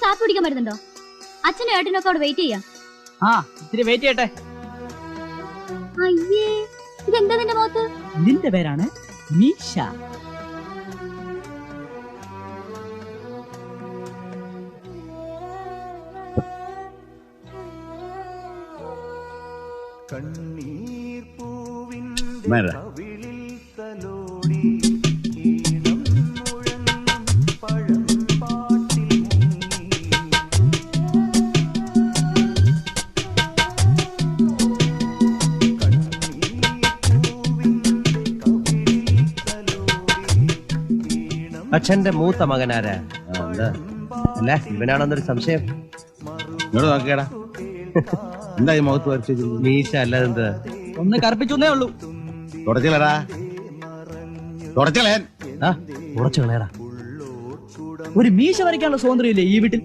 കാപ്പി കുടിക്കാൻ വരുന്നുണ്ടോ? അച്ഛനും ഏട്ടനൊക്കെ അവിടെ വെയിറ്റ് ചെയ്യാം. ആ ഇത്തിരി വെയിറ്റ് ചെയ്യട്ടെ. അയ്യേ, ഇതെന്താ നിന്റെ മുഖത്ത്? നിന്റെ പേരാണ് മീശ. അച്ഛന്റെ മൂത്ത മകനാരാ? അല്ല ഇവനാണെന്നൊരു സംശയം. നോക്കിയടാ, എന്താ ഈ മുഖത്ത് വരച്ചു? മീശ അല്ലാതെന്ത്? ഒന്ന് കറുപ്പിച്ചേ ഉള്ളൂ. തുടച്ചില്ലടാ, തുടച്ചളയാൻ. ഉറച്ചു കളയടാ. ഒരു മീശ വരയ്ക്കാനുള്ള സ്വാതന്ത്ര്യം ഇല്ലേ ഈ വീട്ടിൽ?